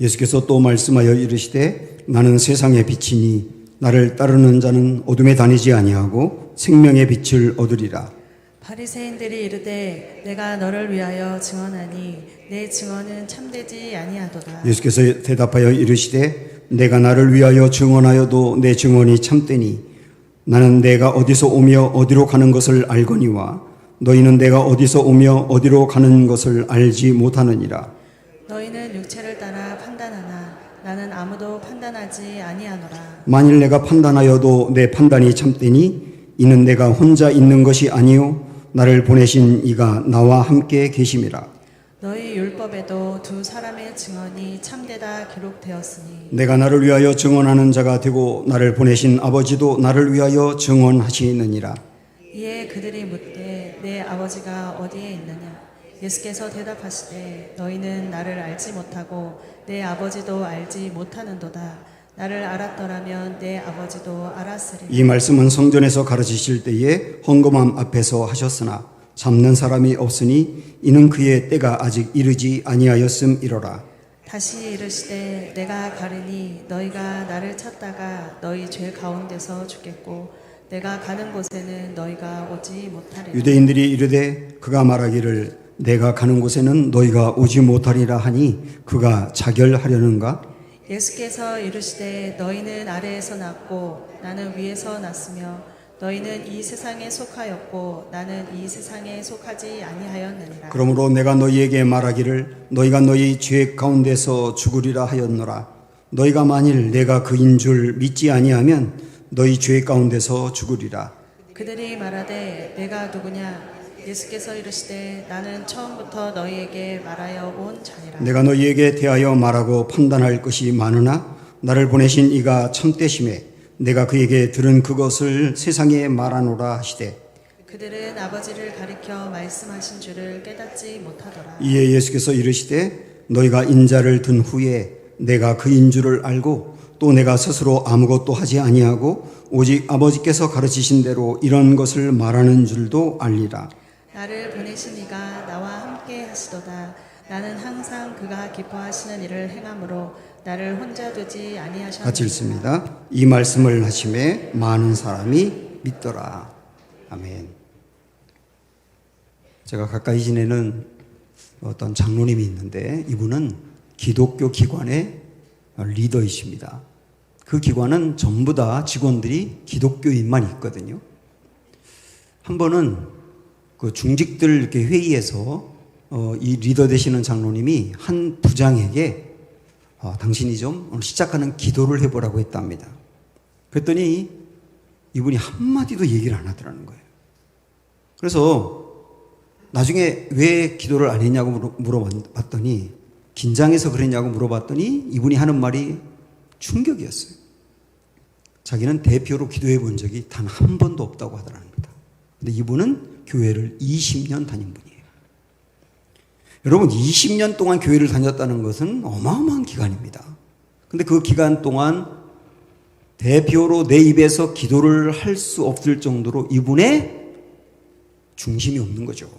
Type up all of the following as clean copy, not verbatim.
예수께서 또 말씀하여 이르시되 나는 세상의 빛이니 나를 따르는 자는 어둠에 다니지 아니하고 생명의 빛을 얻으리라. 바리새인들이 이르되 내가 너를 위하여 증언하니 내 증언은 참되지 아니하도다. 예수께서 대답하여 이르시되 내가 나를 위하여 증언하여도 내 증언이 참되니 나는 내가 어디서 오며 어디로 가는 것을 알거니와 너희는 내가 어디서 오며 어디로 가는 것을 알지 못하느니라. 너희는 육체를 따라 판단하나 나는 아무도 판단하지 아니하노라. 만일 내가 판단하여도 내 판단이 참되니 이는 내가 혼자 있는 것이 아니요 나를 보내신 이가 나와 함께 계심이라. 너희 율법에도 두 사람의 증언이 참되다 기록되었으니 내가 나를 위하여 증언하는 자가 되고 나를 보내신 아버지도 나를 위하여 증언하시느니라. 이에 그들이 묻되 내 아버지가 어디에 있느냐. 예수께서 대답하시되 너희는 나를 알지 못하고 내 아버지도 알지 못하는도다. 나를 알았더라면 내 아버지도 알았으리라. 이 말씀은 성전에서 가르치실 때에 헌금함 앞에서 하셨으나 잡는 사람이 없으니 이는 그의 때가 아직 이르지 아니하였음이로라. 다시 이르시되 내가 가르니 너희가 나를 찾다가 너희 죄 가운데서 죽겠고 내가 가는 곳에는 너희가 오지 못하리라. 유대인들이 이르되 그가 말하기를 내가 가는 곳에는 너희가 오지 못하리라 하니 그가 자결하려는가? 예수께서 이르시되 너희는 아래에서 났고 나는 위에서 났으며 너희는 이 세상에 속하였고 나는 이 세상에 속하지 아니하였느니라. 그러므로 내가 너희에게 말하기를 너희가 너희 죄 가운데서 죽으리라 하였노라. 너희가 만일 내가 그인 줄 믿지 아니하면 너희 죄 가운데서 죽으리라. 그들이 말하되 내가 누구냐. 예수께서 이르시되 나는 처음부터 너희에게 말하여 온 자니라. 내가 너희에게 대하여 말하고 판단할 것이 많으나 나를 보내신 이가 참되심에 내가 그에게 들은 그것을 세상에 말하노라 하시되 그들은 아버지를 가리켜 말씀하신 줄을 깨닫지 못하더라. 이에 예수께서 이르시되 너희가 인자를 든 후에 내가 그인 줄을 알고 또 내가 스스로 아무것도 하지 아니하고 오직 아버지께서 가르치신 대로 이런 것을 말하는 줄도 알리라. 나를 보내신 이가 나와 함께 하시도다. 나는 항상 그가 기뻐하시는 일을 행함으로 나를 혼자 두지 아니하셨느니라. 같이 읽습니다. 이 말씀을 하심에 많은 사람이 믿더라. 아멘. 제가 가까이 지내는 어떤 장로님이 있는데 이분은 기독교 기관의 리더이십니다. 그 기관은 전부 다 직원들이 기독교인만 있거든요. 한 번은 그 중직들 이렇게 회의에서 이 리더 되시는 장로님이 한 부장에게 당신이 좀 오늘 시작하는 기도를 해보라고 했답니다. 그랬더니 이분이 한마디도 얘기를 안 하더라는 거예요. 그래서 나중에 왜 기도를 안 했냐고 물어봤더니 긴장해서 그랬냐고 물어봤더니 이분이 하는 말이 충격이었어요. 자기는 대표로 기도해 본 적이 단 한 번도 없다고 하더랍니다. 근데 이분은 교회를 20년 다닌 분이에요. 여러분 20년 동안 교회를 다녔다는 것은 어마어마한 기간입니다. 근데 그 기간 동안 대표로 내 입에서 기도를 할 수 없을 정도로 이분의 중심이 없는 거죠.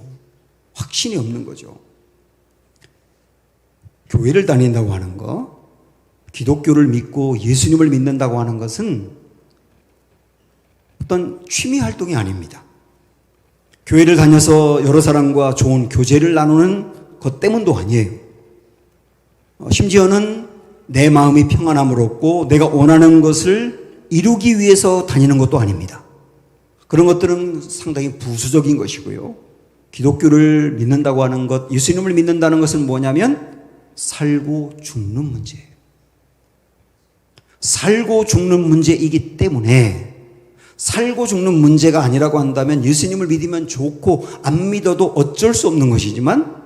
확신이 없는 거죠. 교회를 다닌다고 하는 거, 기독교를 믿고 예수님을 믿는다고 하는 것은 어떤 취미 활동이 아닙니다. 교회를 다녀서 여러 사람과 좋은 교제를 나누는 것 때문도 아니에요. 심지어는 내 마음이 평안함을 얻고 내가 원하는 것을 이루기 위해서 다니는 것도 아닙니다. 그런 것들은 상당히 부수적인 것이고요. 기독교를 믿는다고 하는 것, 예수님을 믿는다는 것은 뭐냐면 살고 죽는 문제예요. 살고 죽는 문제이기 때문에 살고 죽는 문제가 아니라고 한다면 예수님을 믿으면 좋고 안 믿어도 어쩔 수 없는 것이지만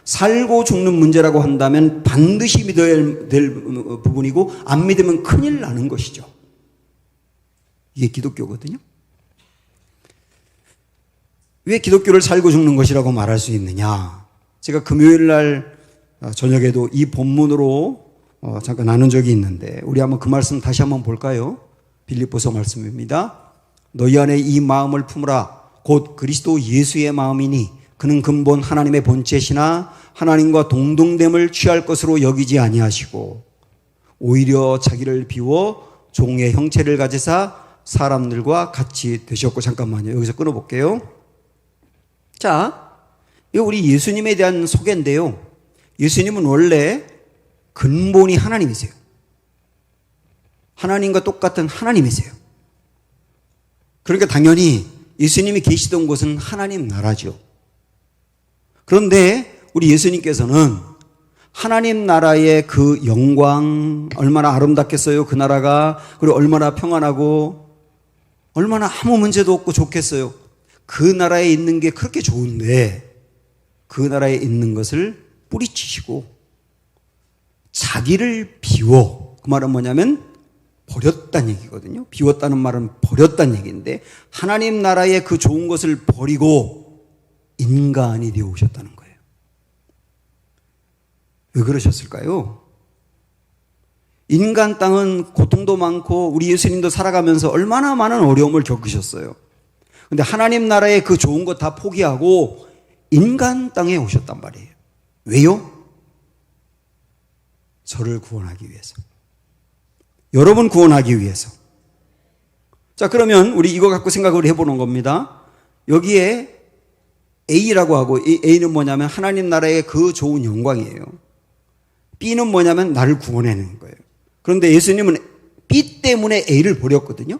살고 죽는 문제라고 한다면 반드시 믿어야 될 부분이고 안 믿으면 큰일 나는 것이죠. 이게 기독교거든요. 왜 기독교를 살고 죽는 것이라고 말할 수 있느냐? 제가 금요일 날 저녁에도 이 본문으로 잠깐 나눈 적이 있는데 우리 한번 그 말씀 다시 한번 볼까요? 빌립보서 말씀입니다. 너희 안에 이 마음을 품으라. 곧 그리스도 예수의 마음이니 그는 근본 하나님의 본체시나 하나님과 동등됨을 취할 것으로 여기지 아니하시고 오히려 자기를 비워 종의 형체를 가지사 사람들과 같이 되셨고. 잠깐만요. 여기서 끊어볼게요. 자, 이거 우리 예수님에 대한 소개인데요. 예수님은 원래 근본이 하나님이세요. 하나님과 똑같은 하나님이세요. 그러니까 당연히 예수님이 계시던 곳은 하나님 나라죠. 그런데 우리 예수님께서는 하나님 나라의 그 영광, 얼마나 아름답겠어요, 그 나라가. 그리고 얼마나 평안하고 얼마나 아무 문제도 없고 좋겠어요. 그 나라에 있는 게 그렇게 좋은데 그 나라에 있는 것을 뿌리치시고 자기를 비워. 그 말은 뭐냐면 버렸다는 얘기거든요. 비웠다는 말은 버렸다는 얘기인데 하나님 나라의 그 좋은 것을 버리고 인간이 되어 오셨다는 거예요. 왜 그러셨을까요? 인간 땅은 고통도 많고 우리 예수님도 살아가면서 얼마나 많은 어려움을 겪으셨어요. 근데 하나님 나라의 그 좋은 것 다 포기하고 인간 땅에 오셨단 말이에요. 왜요? 저를 구원하기 위해서. 여러분 구원하기 위해서. 자, 그러면 우리 이거 갖고 생각을 해보는 겁니다. 여기에 A라고 하고, 이 A는 뭐냐면 하나님 나라의 그 좋은 영광이에요. B는 뭐냐면 나를 구원해내는 거예요. 그런데 예수님은 B 때문에 A를 버렸거든요.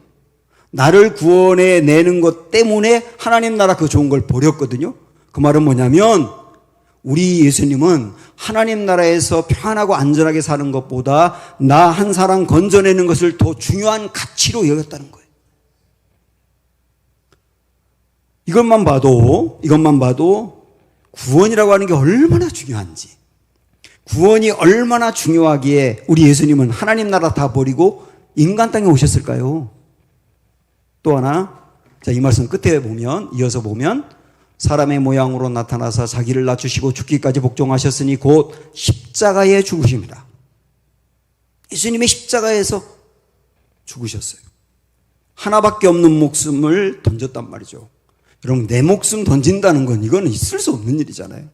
나를 구원해내는 것 때문에 하나님 나라 그 좋은 걸 버렸거든요. 그 말은 뭐냐면 우리 예수님은 하나님 나라에서 편하고 안전하게 사는 것보다 나 한 사람 건져내는 것을 더 중요한 가치로 여겼다는 거예요. 이것만 봐도 구원이라고 하는 게 얼마나 중요한지, 구원이 얼마나 중요하기에 우리 예수님은 하나님 나라 다 버리고 인간 땅에 오셨을까요? 또 하나, 자, 이 말씀 끝에 보면, 이어서 보면 사람의 모양으로 나타나서 자기를 낮추시고 죽기까지 복종하셨으니 곧 십자가에 죽으십니다. 예수님의 십자가에서 죽으셨어요. 하나밖에 없는 목숨을 던졌단 말이죠. 여러분, 내 목숨 던진다는 건 이거는 있을 수 없는 일이잖아요.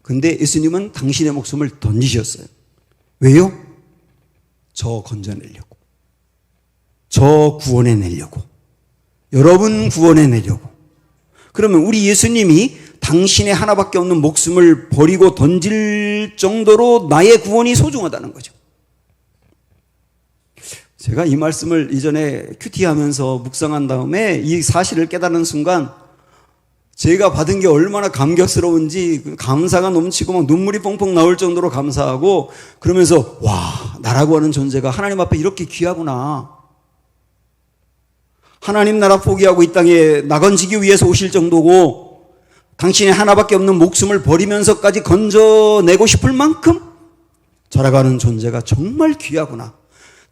근데 예수님은 당신의 목숨을 던지셨어요. 왜요? 저 건져내려고. 저 구원해내려고. 여러분 구원해내려고. 그러면 우리 예수님이 당신의 하나밖에 없는 목숨을 버리고 던질 정도로 나의 구원이 소중하다는 거죠. 제가 이 말씀을 이전에 큐티하면서 묵상한 다음에 이 사실을 깨달은 순간 제가 받은 게 얼마나 감격스러운지 감사가 넘치고 막 눈물이 펑펑 나올 정도로 감사하고, 그러면서 와, 나라고 하는 존재가 하나님 앞에 이렇게 귀하구나. 하나님 나라 포기하고 이 땅에 나건지기 위해서 오실 정도고 당신의 하나밖에 없는 목숨을 버리면서까지 건져내고 싶을 만큼 저라고 하는 존재가 정말 귀하구나.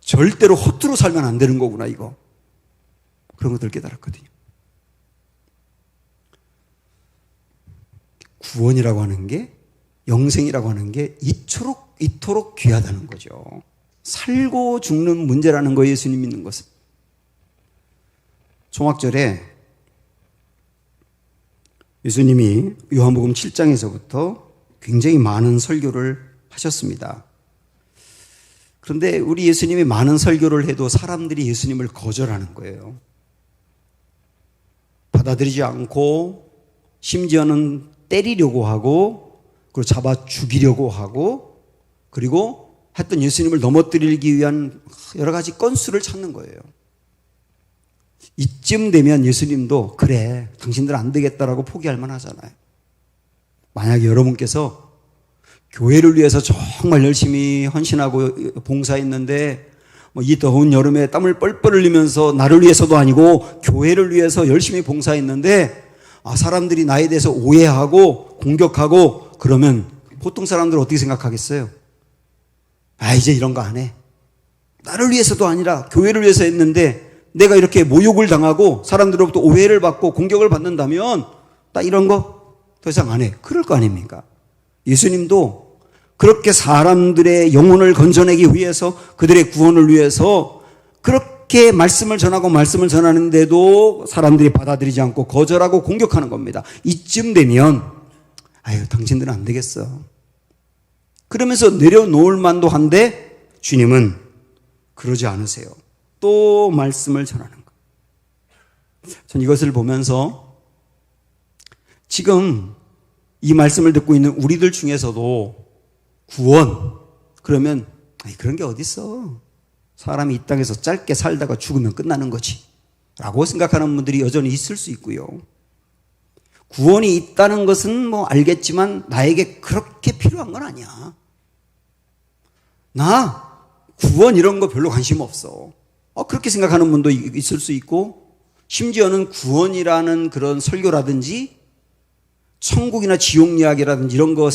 절대로 허투루 살면 안 되는 거구나, 이거. 그런 것들 깨달았거든요. 구원이라고 하는 게, 영생이라고 하는 게 이토록 귀하다는 거죠. 살고 죽는 문제라는 거예요, 예수님 믿는 것은. 종합절에 예수님이 요한복음 7장에서부터 굉장히 많은 설교를 하셨습니다. 그런데 우리 예수님이 많은 설교를 해도 사람들이 예수님을 거절하는 거예요. 받아들이지 않고 심지어는 때리려고 하고 그리고 잡아 죽이려고 하고 그리고 하여튼 예수님을 넘어뜨리기 위한 여러 가지 건수를 찾는 거예요. 이쯤 되면 예수님도 그래, 당신들 안 되겠다라고 포기할 만하잖아요. 만약에 여러분께서 교회를 위해서 정말 열심히 헌신하고 봉사했는데 이 더운 여름에 땀을 뻘뻘 흘리면서 나를 위해서도 아니고 교회를 위해서 열심히 봉사했는데 사람들이 나에 대해서 오해하고 공격하고 그러면 보통 사람들은 어떻게 생각하겠어요? 이제 이런 거 안 해. 나를 위해서도 아니라 교회를 위해서 했는데 내가 이렇게 모욕을 당하고 사람들로부터 오해를 받고 공격을 받는다면 나 이런 거 더 이상 안 해. 그럴 거 아닙니까? 예수님도 그렇게 사람들의 영혼을 건져내기 위해서 그들의 구원을 위해서 이렇게 말씀을 전하고 말씀을 전하는데도 사람들이 받아들이지 않고 거절하고 공격하는 겁니다. 이쯤 되면 아유, 당신들은 안 되겠어. 그러면서 내려놓을 만도 한데 주님은 그러지 않으세요. 또 말씀을 전하는 거예요. 전 이것을 보면서 지금 이 말씀을 듣고 있는 우리들 중에서도 구원, 그러면 아니, 그런 게 어딨어. 사람이 이 땅에서 짧게 살다가 죽으면 끝나는 거지 라고 생각하는 분들이 여전히 있을 수 있고요. 구원이 있다는 것은 뭐 알겠지만 나에게 그렇게 필요한 건 아니야. 나 구원 이런 거 별로 관심 없어. 그렇게 생각하는 분도 있을 수 있고, 심지어는 구원이라는 그런 설교라든지 천국이나 지옥 이야기라든지 이런 거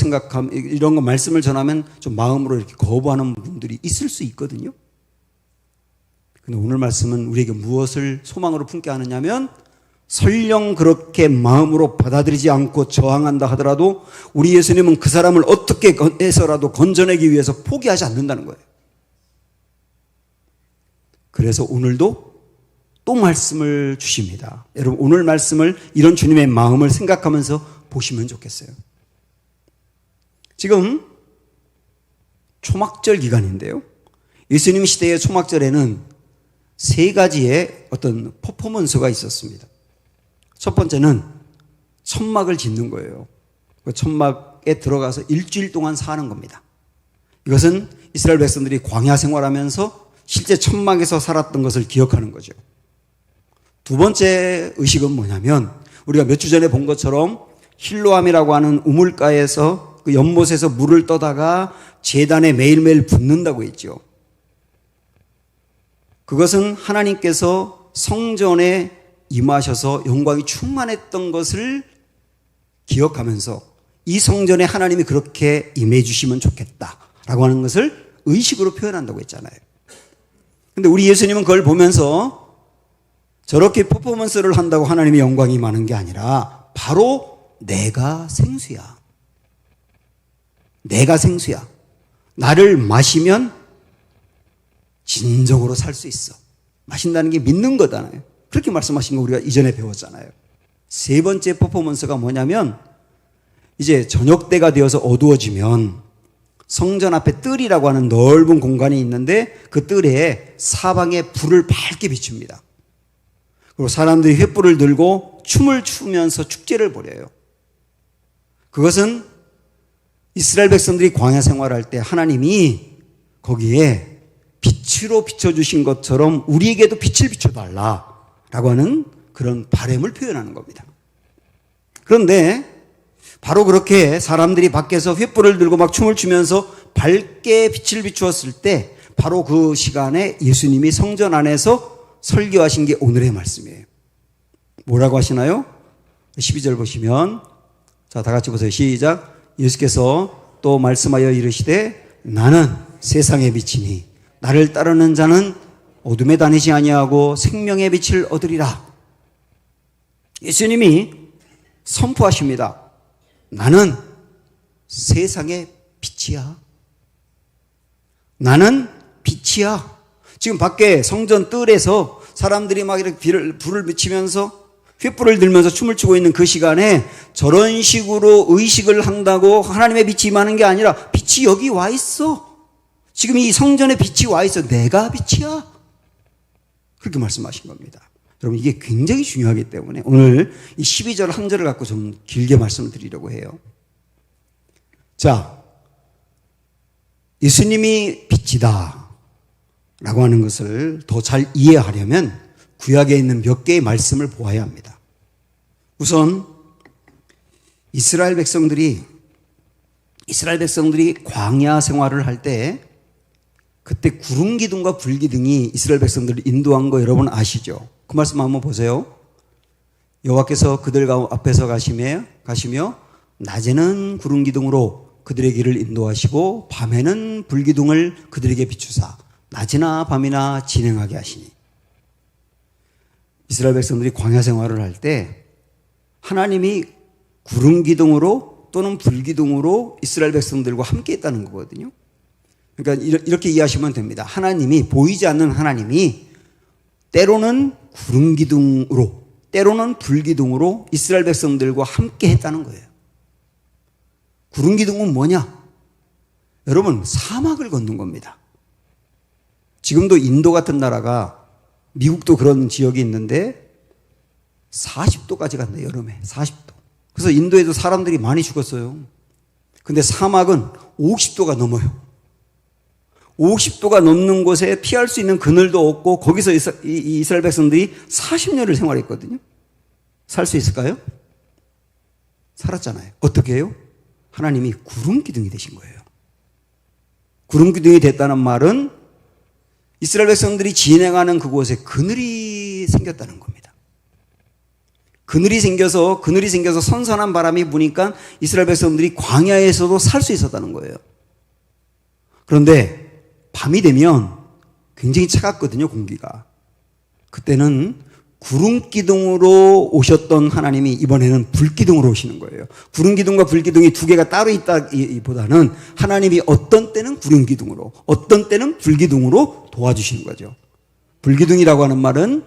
이런 거 말씀을 전하면 좀 마음으로 이렇게 거부하는 분들이 있을 수 있거든요. 근데 오늘 말씀은 우리에게 무엇을 소망으로 품게 하느냐면, 설령 그렇게 마음으로 받아들이지 않고 저항한다 하더라도 우리 예수님은 그 사람을 어떻게 해서라도 건져내기 위해서 포기하지 않는다는 거예요. 그래서 오늘도 또 말씀을 주십니다. 여러분, 오늘 말씀을 이런 주님의 마음을 생각하면서 보시면 좋겠어요. 지금 초막절 기간인데요. 예수님 시대의 초막절에는 세 가지의 어떤 퍼포먼스가 있었습니다. 첫 번째는 천막을 짓는 거예요. 그 천막에 들어가서 일주일 동안 사는 겁니다. 이것은 이스라엘 백성들이 광야 생활하면서 실제 천막에서 살았던 것을 기억하는 거죠. 두 번째 의식은 뭐냐면, 우리가 몇 주 전에 본 것처럼 실로암이라고 하는 우물가에서 그 연못에서 물을 떠다가 제단에 매일매일 붓는다고 했죠. 그것은 하나님께서 성전에 임하셔서 영광이 충만했던 것을 기억하면서 이 성전에 하나님이 그렇게 임해 주시면 좋겠다라고 하는 것을 의식으로 표현한다고 했잖아요. 근데 우리 예수님은 그걸 보면서 저렇게 퍼포먼스를 한다고 하나님의 영광이 임하는 게 아니라 바로 내가 생수야. 내가 생수야. 나를 마시면 진정으로 살 수 있어. 마신다는 게 믿는 거잖아요. 그렇게 말씀하신 거 우리가 이전에 배웠잖아요. 세 번째 퍼포먼스가 뭐냐면, 이제 저녁 때가 되어서 어두워지면 성전 앞에 뜰이라고 하는 넓은 공간이 있는데 그 뜰에 사방에 불을 밝게 비춥니다. 그리고 사람들이 횃불을 들고 춤을 추면서 축제를 벌여요. 그것은 이스라엘 백성들이 광야 생활할 때 하나님이 거기에 빛으로 비춰주신 것처럼 우리에게도 빛을 비춰달라라고 하는 그런 바람을 표현하는 겁니다. 그런데 바로 그렇게 사람들이 밖에서 횃불을 들고 막 춤을 추면서 밝게 빛을 비추었을 때 바로 그 시간에 예수님이 성전 안에서 설교하신 게 오늘의 말씀이에요. 뭐라고 하시나요? 12절 보시면, 자, 다 같이 보세요. 시작. 예수께서 또 말씀하여 이르시되 나는 세상의 빛이니 나를 따르는 자는 어둠에 다니지 아니하고 생명의 빛을 얻으리라. 예수님이 선포하십니다. 나는 세상의 빛이야. 나는 빛이야. 지금 밖에 성전 뜰에서 사람들이 막 이렇게 불을 비치면서 횃불을 들면서 춤을 추고 있는 그 시간에 저런 식으로 의식을 한다고 하나님의 빛이 임하는 게 아니라, 빛이 여기 와 있어. 지금 이 성전에 빛이 와 있어. 내가 빛이야. 그렇게 말씀하신 겁니다. 여러분, 이게 굉장히 중요하기 때문에 오늘 이 12절 한 절을 갖고 좀 길게 말씀을 드리려고 해요. 자, 예수님이 빛이다 라고 하는 것을 더 잘 이해하려면 구약에 있는 몇 개의 말씀을 보아야 합니다. 우선 이스라엘 백성들이 광야 생활을 할 때 그때 구름 기둥과 불 기둥이 이스라엘 백성들을 인도한 거 여러분 아시죠? 그 말씀 한번 보세요. 여호와께서 그들 앞에서 가시며 낮에는 구름 기둥으로 그들의 길을 인도하시고 밤에는 불 기둥을 그들에게 비추사 낮이나 밤이나 진행하게 하시니. 이스라엘 백성들이 광야 생활을 할 때 하나님이 구름 기둥으로 또는 불 기둥으로 이스라엘 백성들과 함께 있다는 거거든요. 그러니까 이렇게 이해하시면 됩니다. 하나님이, 보이지 않는 하나님이 때로는 구름 기둥으로, 때로는 불 기둥으로 이스라엘 백성들과 함께 했다는 거예요. 구름 기둥은 뭐냐? 여러분, 사막을 걷는 겁니다. 지금도 인도 같은 나라가, 미국도 그런 지역이 있는데 40도까지 간다, 여름에. 40도. 그래서 인도에도 사람들이 많이 죽었어요. 근데 사막은 50도가 넘어요. 50도가 넘는 곳에 피할 수 있는 그늘도 없고 거기서 이스라엘 백성들이 40년을 생활했거든요. 살 수 있을까요? 살았잖아요. 어떻게 해요? 하나님이 구름 기둥이 되신 거예요. 구름 기둥이 됐다는 말은 이스라엘 백성들이 진행하는 그곳에 그늘이 생겼다는 겁니다. 그늘이 생겨서 선선한 바람이 부니까 이스라엘 백성들이 광야에서도 살 수 있었다는 거예요. 그런데 밤이 되면 굉장히 차갑거든요, 공기가. 그때는 구름 기둥으로 오셨던 하나님이 이번에는 불 기둥으로 오시는 거예요. 구름 기둥과 불 기둥이 두 개가 따로 있다기보다는 하나님이 어떤 때는 구름 기둥으로, 어떤 때는 불 기둥으로 도와주시는 거죠. 불 기둥이라고 하는 말은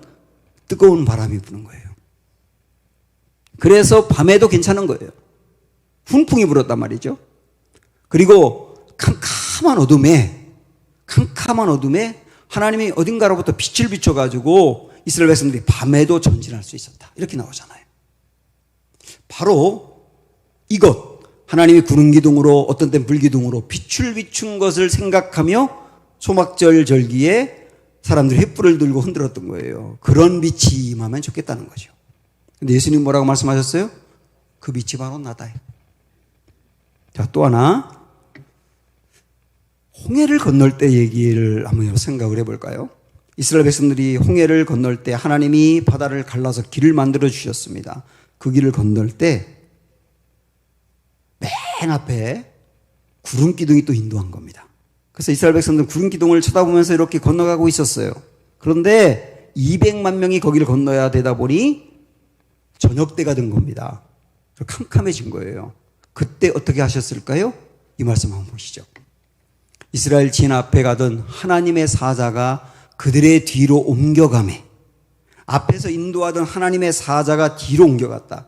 뜨거운 바람이 부는 거예요. 그래서 밤에도 괜찮은 거예요. 훈풍이 불었단 말이죠. 그리고 캄캄한 어둠에 하나님이 어딘가로부터 빛을 비춰가지고 이스라엘 백성들이 밤에도 전진할 수 있었다. 이렇게 나오잖아요. 바로 이것, 하나님이 구름 기둥으로 어떤 땐 불 기둥으로 빛을 비춘 것을 생각하며 초막절 절기에 사람들이 횃불을 들고 흔들었던 거예요. 그런 빛이 임하면 좋겠다는 거죠. 근데 예수님 뭐라고 말씀하셨어요? 그 빛이 바로 나다. 자, 또 하나, 홍해를 건널 때 얘기를 한번 생각을 해볼까요? 이스라엘 백성들이 홍해를 건널 때 하나님이 바다를 갈라서 길을 만들어 주셨습니다. 그 길을 건널 때 맨 앞에 구름 기둥이 또 인도한 겁니다. 그래서 이스라엘 백성들은 구름 기둥을 쳐다보면서 이렇게 건너가고 있었어요. 그런데 200만 명이 거기를 건너야 되다 보니 저녁 때가 된 겁니다. 캄캄해진 거예요. 그때 어떻게 하셨을까요? 이 말씀 한번 보시죠. 이스라엘 진 앞에 가던 하나님의 사자가 그들의 뒤로 옮겨가매, 앞에서 인도하던 하나님의 사자가 뒤로 옮겨갔다.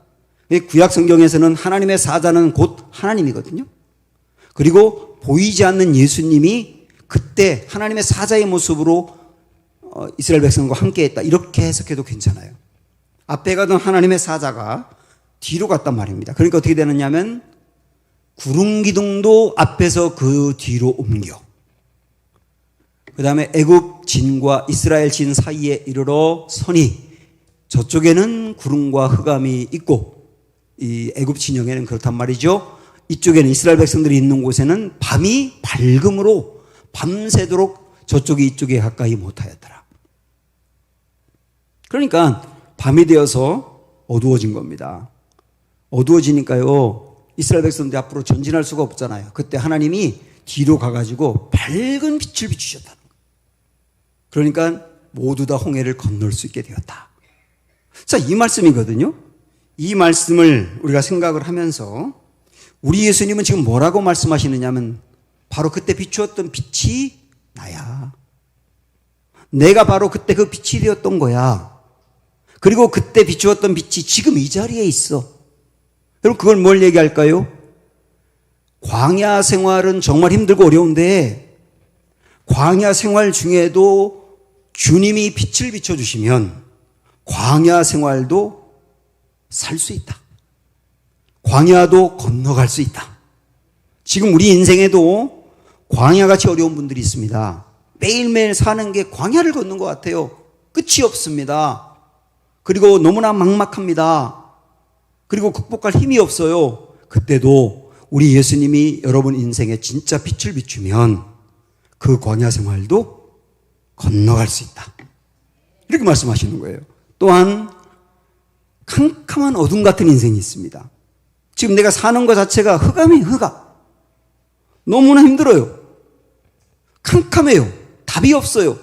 구약 성경에서는 하나님의 사자는 곧 하나님이거든요. 그리고 보이지 않는 예수님이 그때 하나님의 사자의 모습으로 이스라엘 백성과 함께했다. 이렇게 해석해도 괜찮아요. 앞에 가던 하나님의 사자가 뒤로 갔단 말입니다. 그러니까 어떻게 되느냐면 구름 기둥도 앞에서 그 뒤로 옮겨. 그 다음에 애굽 진과 이스라엘 진 사이에 이르러 서니 저쪽에는 구름과 흑암이 있고 이 애굽 진영에는 그렇단 말이죠. 이쪽에는 이스라엘 백성들이 있는 곳에는 밤이 밝음으로 밤새도록 저쪽이 이쪽에 가까이 못하였더라. 그러니까 밤이 되어서 어두워진 겁니다. 어두워지니까요, 이스라엘 백성들이 앞으로 전진할 수가 없잖아요. 그때 하나님이 뒤로 가가지고 밝은 빛을 비추셨다는 거예요. 그러니까 모두 다 홍해를 건널 수 있게 되었다. 자, 이 말씀이거든요. 이 말씀을 우리가 생각을 하면서 우리 예수님은 지금 뭐라고 말씀하시느냐면 바로 그때 비추었던 빛이 나야. 내가 바로 그때 그 빛이 되었던 거야. 그리고 그때 비추었던 빛이 지금 이 자리에 있어. 여러분, 그걸 뭘 얘기할까요? 광야 생활은 정말 힘들고 어려운데 광야 생활 중에도 주님이 빛을 비춰주시면 광야 생활도 살 수 있다. 광야도 건너갈 수 있다. 지금 우리 인생에도 광야같이 어려운 분들이 있습니다. 매일매일 사는 게 광야를 걷는 것 같아요. 끝이 없습니다. 그리고 너무나 막막합니다. 그리고 극복할 힘이 없어요. 그때도 우리 예수님이 여러분 인생에 진짜 빛을 비추면 그 광야 생활도 건너갈 수 있다. 이렇게 말씀하시는 거예요. 또한 캄캄한 어둠 같은 인생이 있습니다. 지금 내가 사는 것 자체가 흑암이에요. 흑암. 너무나 힘들어요. 캄캄해요. 답이 없어요.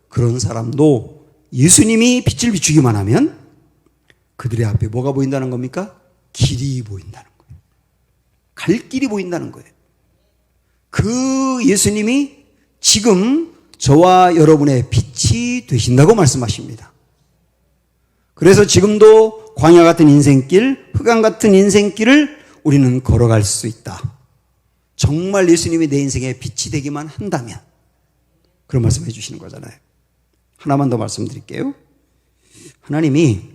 그런 사람도 예수님이 빛을 비추기만 하면 그들의 앞에 뭐가 보인다는 겁니까? 길이 보인다는 거예요. 갈 길이 보인다는 거예요. 그 예수님이 지금 저와 여러분의 빛 빛이 되신다고 말씀하십니다. 그래서 지금도 광야 같은 인생길, 흑암 같은 인생길을 우리는 걸어갈 수 있다. 정말 예수님이 내 인생에 빛이 되기만 한다면 그런 말씀을 해주시는 거잖아요. 하나만 더 말씀드릴게요. 하나님이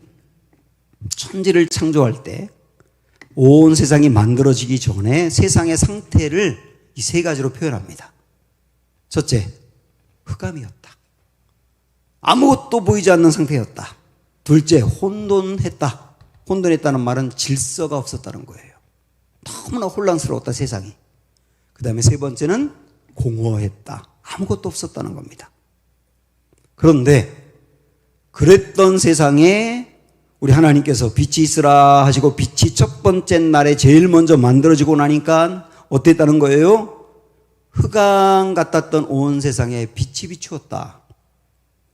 천지를 창조할 때 온 세상이 만들어지기 전에 세상의 상태를 이 세 가지로 표현합니다. 첫째, 흑암이었다. 아무것도 보이지 않는 상태였다. 둘째, 혼돈했다. 혼돈했다는 말은 질서가 없었다는 거예요. 너무나 혼란스러웠다, 세상이. 그 다음에 세 번째는 공허했다. 아무것도 없었다는 겁니다. 그런데 그랬던 세상에 우리 하나님께서 빛이 있으라 하시고 빛이 첫 번째 날에 제일 먼저 만들어지고 나니까 어땠다는 거예요? 흑암 같았던 온 세상에 빛이 비추었다.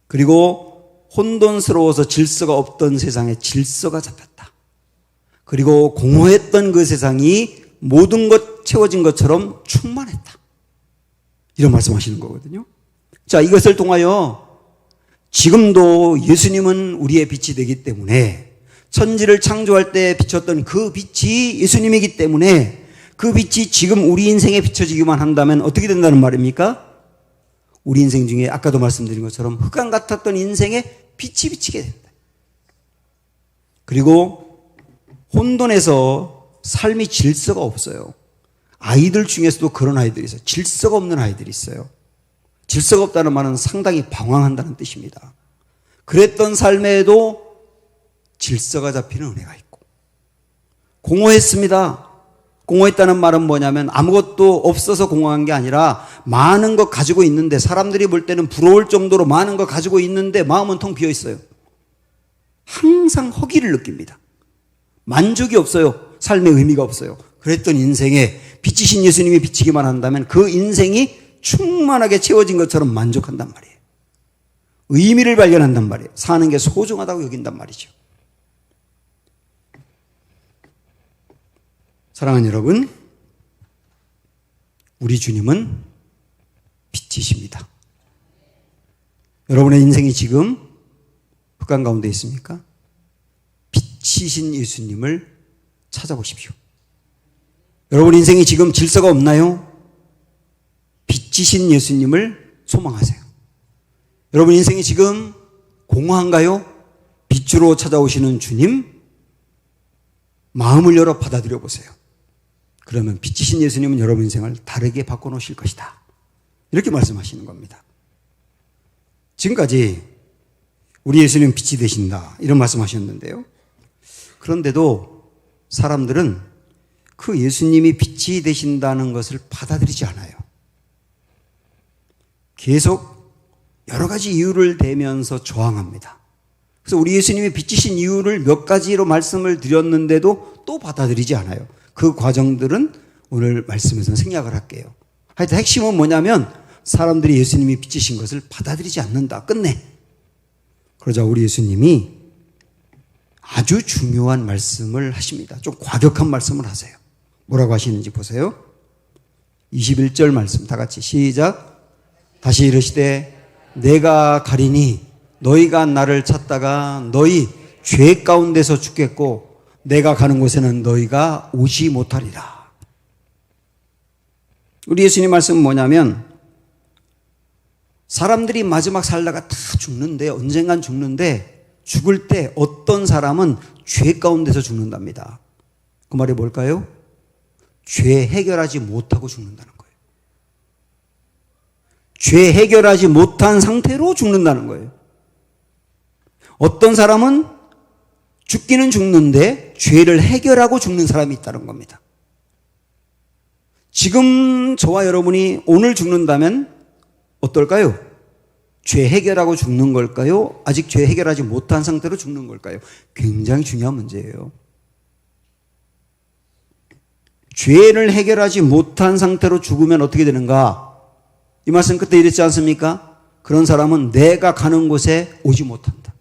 그리고 혼돈스러워서 질서가 없던 세상에 질서가 잡혔다. 그리고 공허했던 그 세상이 모든 것 채워진 것처럼 충만했다. 이런 말씀하시는 거거든요. 자, 이것을 통하여 지금도 예수님은 우리의 빛이 되기 때문에 천지를 창조할 때 비쳤던 그 빛이 예수님이기 때문에 그 빛이 지금 우리 인생에 비춰지기만 한다면 어떻게 된다는 말입니까? 우리 인생 중에 아까도 말씀드린 것처럼 흑암 같았던 인생에 빛이 비치게 된다. 그리고 혼돈해서 삶이 질서가 없어요. 아이들 중에서도 그런 아이들이 있어요. 질서가 없는 아이들이 있어요. 질서가 없다는 말은 상당히 방황한다는 뜻입니다. 그랬던 삶에도 질서가 잡히는 은혜가 있고, 공허했습니다. 공허했다는 말은 뭐냐면 아무것도 없어서 공허한 게 아니라 많은 것 가지고 있는데, 사람들이 볼 때는 부러울 정도로 많은 것 가지고 있는데 마음은 텅 비어 있어요. 항상 허기를 느낍니다. 만족이 없어요. 삶의 의미가 없어요. 그랬던 인생에 빛이신 예수님이 비치기만 한다면 그 인생이 충만하게 채워진 것처럼 만족한단 말이에요. 의미를 발견한단 말이에요. 사는 게 소중하다고 여긴단 말이죠. 사랑하는 여러분, 우리 주님은 빛이십니다. 여러분의 인생이 지금 흑암 가운데 있습니까? 빛이신 예수님을 찾아보십시오. 여러분 인생이 지금 질서가 없나요? 빛이신 예수님을 소망하세요. 여러분 인생이 지금 공허한가요? 빛으로 찾아오시는 주님 마음을 열어 받아들여 보세요. 그러면 빛이신 예수님은 여러분 인생을 다르게 바꿔놓으실 것이다. 이렇게 말씀하시는 겁니다. 지금까지 우리 예수님 빛이 되신다 이런 말씀하셨는데요. 그런데도 사람들은 그 예수님이 빛이 되신다는 것을 받아들이지 않아요. 계속 여러 가지 이유를 대면서 저항합니다. 그래서 우리 예수님이 빛이신 이유를 몇 가지로 말씀을 드렸는데도 또 받아들이지 않아요. 그 과정들은 오늘 말씀에서 생략을 할게요. 하여튼 핵심은 뭐냐면 사람들이 예수님이 빛이신 것을 받아들이지 않는다. 끝내. 그러자 우리 예수님이 아주 중요한 말씀을 하십니다. 좀 과격한 말씀을 하세요. 뭐라고 하시는지 보세요. 21절 말씀 다 같이 시작. 다시 이르시되 내가 가리니 너희가 나를 찾다가 너희 죄 가운데서 죽겠고 내가 가는 곳에는 너희가 오지 못하리라. 우리 예수님 말씀은 뭐냐면 사람들이 마지막 살다가 다 죽는데 언젠간 죽는데 죽을 때 어떤 사람은 죄 가운데서 죽는답니다. 그 말이 뭘까요? 죄 해결하지 못하고 죽는다는 거예요. 죄 해결하지 못한 상태로 죽는다는 거예요. 어떤 사람은 죽기는 죽는데 죄를 해결하고 죽는 사람이 있다는 겁니다. 지금 저와 여러분이 오늘 죽는다면 어떨까요? 죄 해결하고 죽는 걸까요? 아직 죄 해결하지 못한 상태로 죽는 걸까요? 굉장히 중요한 문제예요. 죄를 해결하지 못한 상태로 죽으면 어떻게 되는가? 이 말씀 그때 이랬지 않습니까? 그런 사람은 내가 가는 곳에 오지 못한다.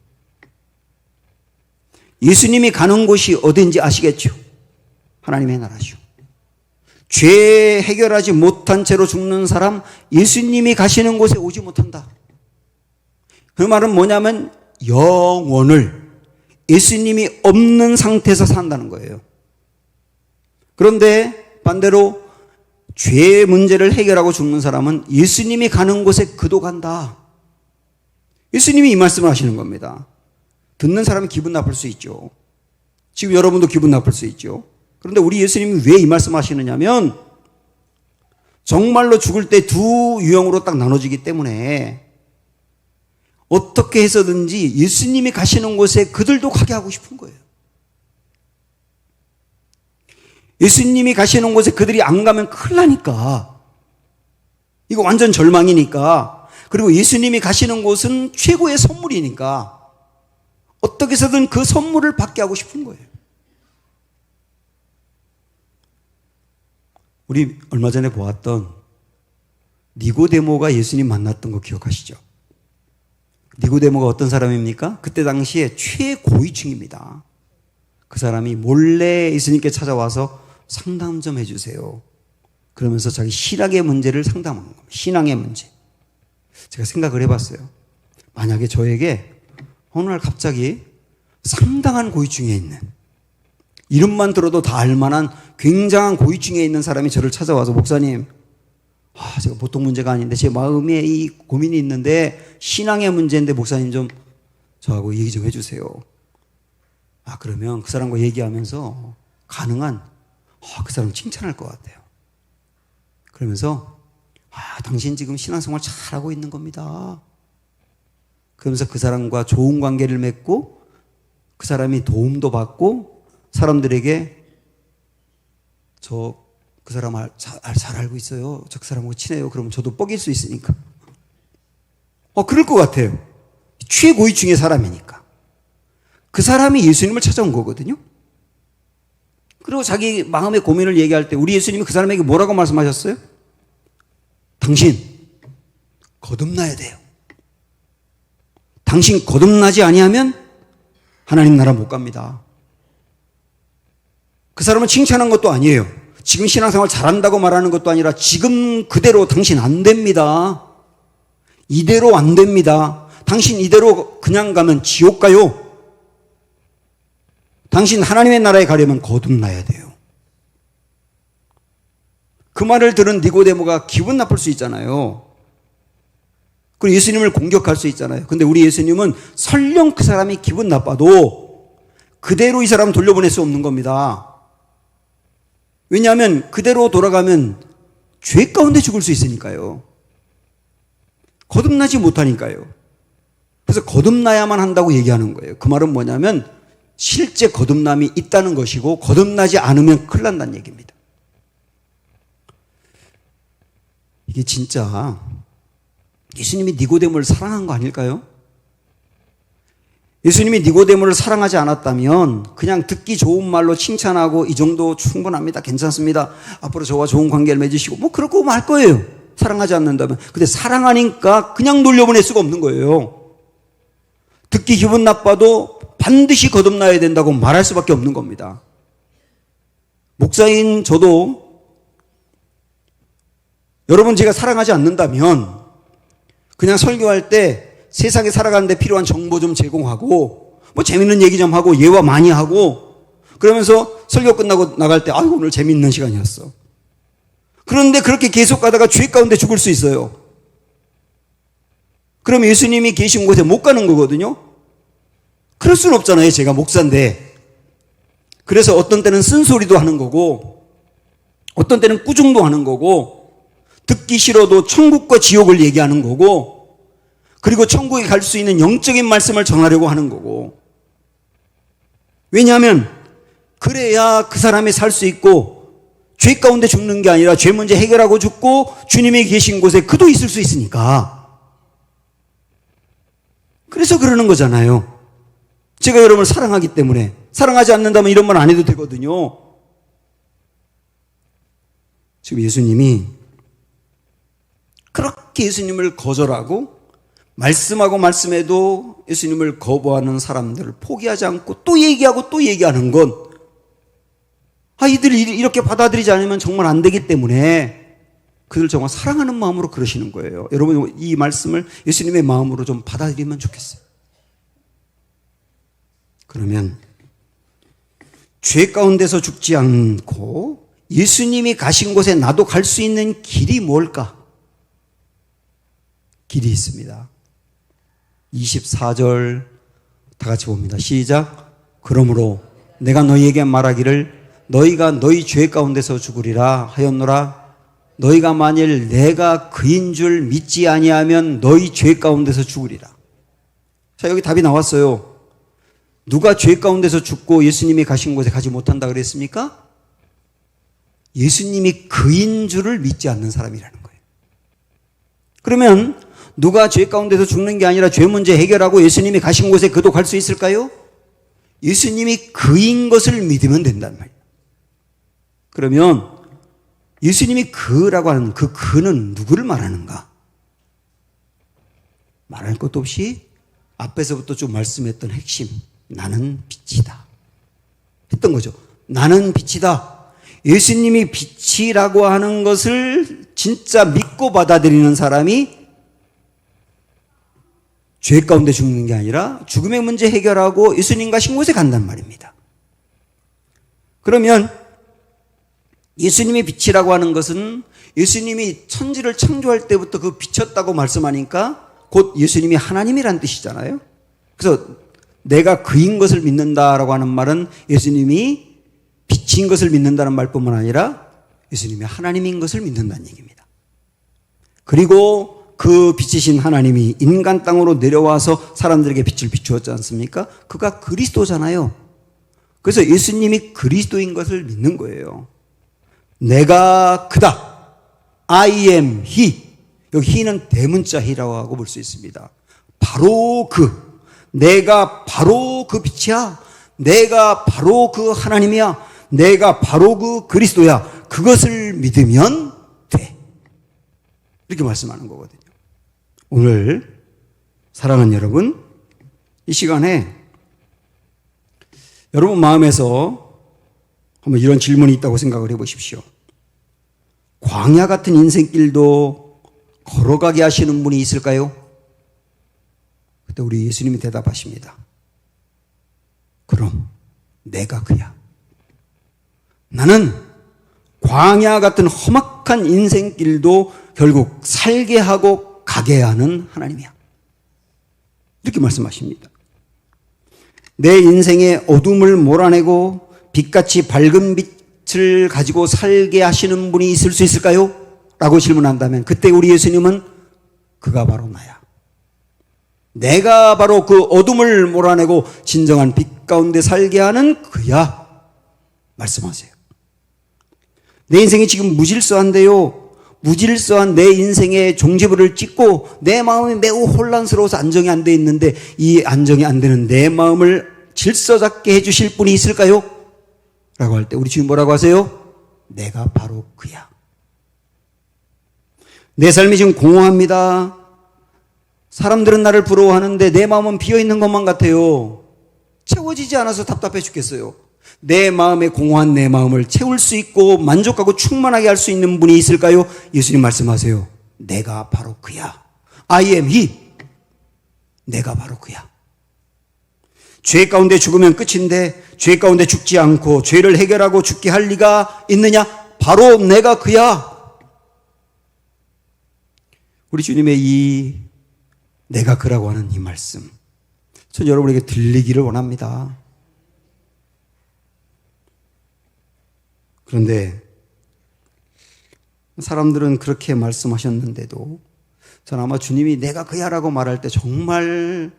예수님이 가는 곳이 어딘지 아시겠죠? 하나님의 나라죠. 죄 해결하지 못한 채로 죽는 사람, 예수님이 가시는 곳에 오지 못한다. 그 말은 뭐냐면 영혼을 예수님이 없는 상태에서 산다는 거예요. 그런데 반대로 죄의 문제를 해결하고 죽는 사람은 예수님이 가는 곳에 그도 간다. 예수님이 이 말씀을 하시는 겁니다. 듣는 사람이 기분 나쁠 수 있죠. 지금 여러분도 기분 나쁠 수 있죠. 그런데 우리 예수님이 왜 이 말씀 하시느냐면 정말로 죽을 때 두 유형으로 딱 나눠지기 때문에 어떻게 해서든지 예수님이 가시는 곳에 그들도 가게 하고 싶은 거예요. 예수님이 가시는 곳에 그들이 안 가면 큰일 나니까. 이거 완전 절망이니까. 그리고 예수님이 가시는 곳은 최고의 선물이니까 어떻게 해서든 그 선물을 받게 하고 싶은 거예요. 우리 얼마 전에 보았던 니고데모가 예수님 만났던 거 기억하시죠? 니고데모가 어떤 사람입니까? 그때 당시에 최고위층입니다. 그 사람이 몰래 예수님께 찾아와서 상담 좀 해주세요. 그러면서 자기 신학의 문제를 상담하는 겁니다. 신앙의 문제. 제가 생각을 해봤어요. 만약에 저에게 어느 날 갑자기 상당한 고위층에 있는, 이름만 들어도 다 알만한 굉장한 고위층에 있는 사람이 저를 찾아와서 목사님, 제가 보통 문제가 아닌데 제 마음에 이 고민이 있는데 신앙의 문제인데 목사님 좀 저하고 얘기 좀 해주세요. 그러면 그 사람과 얘기하면서 가능한 그 사람 칭찬할 것 같아요. 그러면서 당신 지금 신앙생활 잘하고 있는 겁니다. 그러면서 그 사람과 좋은 관계를 맺고 그 사람이 도움도 받고 사람들에게 그 사람 잘 알고 있어요. 저 그 사람하고 친해요. 그러면 저도 뻐길 수 있으니까. 그럴 것 같아요. 최고위층의 사람이니까. 그 사람이 예수님을 찾아온 거거든요. 그리고 자기 마음의 고민을 얘기할 때 우리 예수님이 그 사람에게 뭐라고 말씀하셨어요? 당신 거듭나야 돼요. 당신 거듭나지 아니하면 하나님 나라 못 갑니다. 그 사람은 칭찬한 것도 아니에요. 지금 신앙생활 잘한다고 말하는 것도 아니라 지금 그대로 당신 안 됩니다. 이대로 안 됩니다. 당신 이대로 그냥 가면 지옥 가요. 당신 하나님의 나라에 가려면 거듭나야 돼요. 그 말을 들은 니고데모가 기분 나쁠 수 있잖아요. 그리고 예수님을 공격할 수 있잖아요. 근데 우리 예수님은 설령 그 사람이 기분 나빠도 그대로 이 사람 돌려보낼 수 없는 겁니다. 왜냐하면 그대로 돌아가면 죄 가운데 죽을 수 있으니까요. 거듭나지 못하니까요. 그래서 거듭나야만 한다고 얘기하는 거예요. 그 말은 뭐냐면 실제 거듭남이 있다는 것이고 거듭나지 않으면 큰일 난다는 얘기입니다. 이게 진짜 예수님이 니고데모를 사랑한 거 아닐까요? 예수님이 니고데모를 사랑하지 않았다면 그냥 듣기 좋은 말로 칭찬하고 이 정도 충분합니다. 괜찮습니다. 앞으로 저와 좋은 관계를 맺으시고 그렇고 말 거예요. 사랑하지 않는다면. 근데 사랑하니까 그냥 돌려보낼 수가 없는 거예요. 듣기 기분 나빠도 반드시 거듭나야 된다고 말할 수밖에 없는 겁니다. 목사인 저도 여러분 제가 사랑하지 않는다면 그냥 설교할 때 세상에 살아가는 데 필요한 정보 좀 제공하고 재밌는 얘기 좀 하고 예화 많이 하고 그러면서 설교 끝나고 나갈 때 오늘 재밌는 시간이었어. 그런데 그렇게 계속 가다가 죄 가운데 죽을 수 있어요. 그럼 예수님이 계신 곳에 못 가는 거거든요. 그럴 수는 없잖아요. 제가 목사인데. 그래서 어떤 때는 쓴소리도 하는 거고 어떤 때는 꾸중도 하는 거고 듣기 싫어도 천국과 지옥을 얘기하는 거고 그리고 천국에 갈 수 있는 영적인 말씀을 전하려고 하는 거고. 왜냐하면 그래야 그 사람이 살 수 있고 죄 가운데 죽는 게 아니라 죄 문제 해결하고 죽고 주님이 계신 곳에 그도 있을 수 있으니까. 그래서 그러는 거잖아요. 제가 여러분을 사랑하기 때문에. 사랑하지 않는다면 이런 말 안 해도 되거든요. 지금 예수님이 그렇게 예수님을 거절하고 말씀하고 말씀해도 예수님을 거부하는 사람들을 포기하지 않고 또 얘기하고 또 얘기하는 건 이들이 이렇게 받아들이지 않으면 정말 안 되기 때문에 그들 정말 사랑하는 마음으로 그러시는 거예요. 여러분 이 말씀을 예수님의 마음으로 좀 받아들이면 좋겠어요. 그러면 죄 가운데서 죽지 않고 예수님이 가신 곳에 나도 갈 수 있는 길이 뭘까? 길이 있습니다. 24절 다 같이 봅니다. 시작. 그러므로 내가 너희에게 말하기를 너희가 너희 죄 가운데서 죽으리라 하였노라. 너희가 만일 내가 그인 줄 믿지 아니하면 너희 죄 가운데서 죽으리라. 자, 여기 답이 나왔어요. 누가 죄 가운데서 죽고 예수님이 가신 곳에 가지 못한다 그랬습니까? 예수님이 그인 줄을 믿지 않는 사람이라는 거예요. 그러면 누가 죄 가운데서 죽는 게 아니라 죄 문제 해결하고 예수님이 가신 곳에 그도 갈 수 있을까요? 예수님이 그인 것을 믿으면 된단 말이에요. 그러면 예수님이 그라고 하는 그 그는 누구를 말하는가? 말할 것도 없이 앞에서부터 쭉 말씀했던 핵심, 나는 빛이다 했던 거죠. 나는 빛이다. 예수님이 빛이라고 하는 것을 진짜 믿고 받아들이는 사람이 죄 가운데 죽는 게 아니라 죽음의 문제 해결하고 예수님 가신 곳에 간단 말입니다. 그러면 예수님이 빛이라고 하는 것은 예수님이 천지를 창조할 때부터 그 비쳤다고 말씀하니까 곧 예수님이 하나님이란 뜻이잖아요. 그래서 내가 그인 것을 믿는다라고 하는 말은 예수님이 빛인 것을 믿는다는 말뿐만 아니라 예수님이 하나님인 것을 믿는다는 얘기입니다. 그리고 그 빛이신 하나님이 인간 땅으로 내려와서 사람들에게 빛을 비추었지 않습니까? 그가 그리스도잖아요. 그래서 예수님이 그리스도인 것을 믿는 거예요. 내가 그다. I am he. 여기 he는 대문자 he라고 하고 볼 수 있습니다. 바로 그. 내가 바로 그 빛이야. 내가 바로 그 하나님이야. 내가 바로 그 그리스도야. 그것을 믿으면 돼. 이렇게 말씀하는 거거든요. 오늘 사랑하는 여러분, 이 시간에 여러분 마음에서 한번 이런 질문이 있다고 생각을 해보십시오. 광야 같은 인생길도 걸어가게 하시는 분이 있을까요? 그때 우리 예수님이 대답하십니다. 그럼 내가 그야. 나는 광야 같은 험악한 인생길도 결국 살게 하고 가게 하는 하나님이야. 이렇게 말씀하십니다. 내 인생의 어둠을 몰아내고 빛같이 밝은 빛을 가지고 살게 하시는 분이 있을 수 있을까요? 라고 질문한다면 그때 우리 예수님은 그가 바로 나야. 내가 바로 그 어둠을 몰아내고 진정한 빛 가운데 살게 하는 그야. 말씀하세요. 내 인생이 지금 무질서한데요. 무질서한 내 인생의 종지부를 찍고 내 마음이 매우 혼란스러워서 안정이 안 돼 있는데 이 안정이 안 되는 내 마음을 질서 잡게 해주실 분이 있을까요? 라고 할 때 우리 주님 뭐라고 하세요? 내가 바로 그야. 내 삶이 지금 공허합니다. 사람들은 나를 부러워하는데 내 마음은 비어있는 것만 같아요. 채워지지 않아서 답답해 죽겠어요. 내 마음에 공허한 내 마음을 채울 수 있고 만족하고 충만하게 할 수 있는 분이 있을까요? 예수님 말씀하세요. 내가 바로 그야. I am he. 내가 바로 그야. 죄 가운데 죽으면 끝인데 죄 가운데 죽지 않고 죄를 해결하고 죽게 할 리가 있느냐? 바로 내가 그야. 우리 주님의 이 내가 그라고 하는 이 말씀, 전 여러분에게 들리기를 원합니다. 그런데 사람들은 그렇게 말씀하셨는데도 저는 아마 주님이 내가 그야라고 말할 때 정말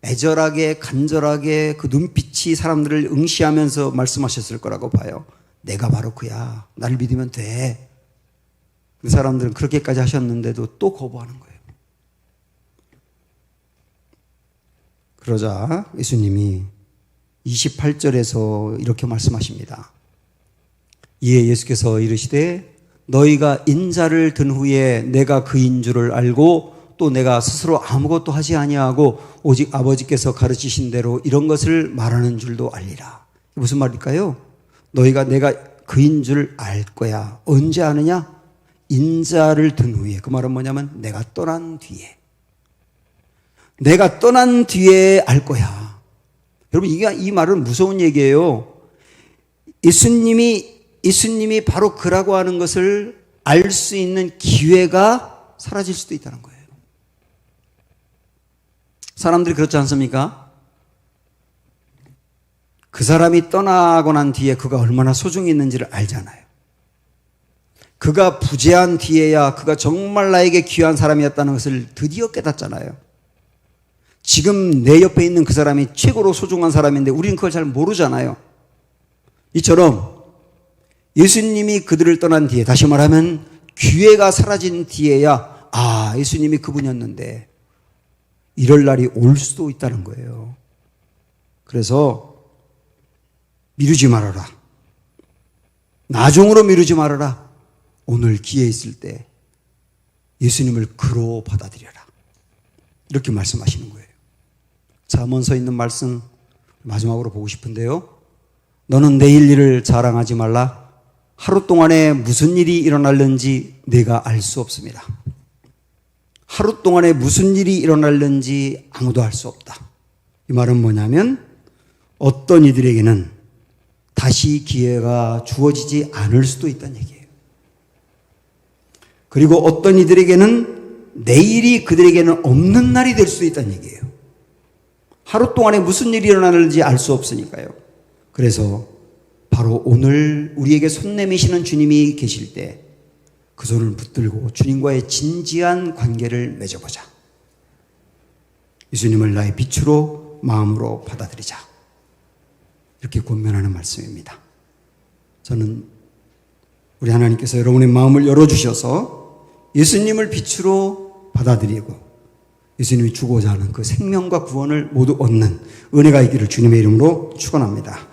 애절하게 간절하게 그 눈빛이 사람들을 응시하면서 말씀하셨을 거라고 봐요. 내가 바로 그야. 나를 믿으면 돼. 그 사람들은 그렇게까지 하셨는데도 또 거부하는 거예요. 그러자 예수님이 28절에서 이렇게 말씀하십니다. 이에 예수께서 이르시되 너희가 인자를 든 후에 내가 그인 줄을 알고 또 내가 스스로 아무것도 하지 아니하고 오직 아버지께서 가르치신 대로 이런 것을 말하는 줄도 알리라. 무슨 말일까요? 너희가 내가 그인 줄 알 거야. 언제 아느냐? 인자를 든 후에, 그 말은 뭐냐면 내가 떠난 뒤에, 내가 떠난 뒤에 알 거야. 여러분, 이 말은 무서운 얘기예요. 예수님이 바로 그라고 하는 것을 알 수 있는 기회가 사라질 수도 있다는 거예요. 사람들이 그렇지 않습니까? 그 사람이 떠나고 난 뒤에 그가 얼마나 소중히 있는지를 알잖아요. 그가 부재한 뒤에야 그가 정말 나에게 귀한 사람이었다는 것을 드디어 깨닫잖아요. 지금 내 옆에 있는 그 사람이 최고로 소중한 사람인데 우리는 그걸 잘 모르잖아요. 이처럼 예수님이 그들을 떠난 뒤에, 다시 말하면 기회가 사라진 뒤에야 예수님이 그분이었는데 이럴 날이 올 수도 있다는 거예요. 그래서 미루지 말아라. 나중으로 미루지 말아라. 오늘 기회 있을 때 예수님을 그로 받아들여라. 이렇게 말씀하시는 거예요. 잠언서에 있는 말씀 마지막으로 보고 싶은데요. 너는 내일 일을 자랑하지 말라. 하루 동안에 무슨 일이 일어날는지 내가 알 수 없습니다. 하루 동안에 무슨 일이 일어날는지 아무도 알 수 없다. 이 말은 뭐냐면 어떤 이들에게는 다시 기회가 주어지지 않을 수도 있다는 얘기예요. 그리고 어떤 이들에게는 내일이 그들에게는 없는 날이 될 수도 있다는 얘기예요. 하루 동안에 무슨 일이 일어나는지 알 수 없으니까요. 그래서 바로 오늘 우리에게 손 내미시는 주님이 계실 때 그 손을 붙들고 주님과의 진지한 관계를 맺어보자. 예수님을 나의 빛으로 마음으로 받아들이자. 이렇게 권면하는 말씀입니다. 저는 우리 하나님께서 여러분의 마음을 열어주셔서 예수님을 빛으로 받아들이고 예수님이 주고자 하는 그 생명과 구원을 모두 얻는 은혜가 있기를 주님의 이름으로 축원합니다.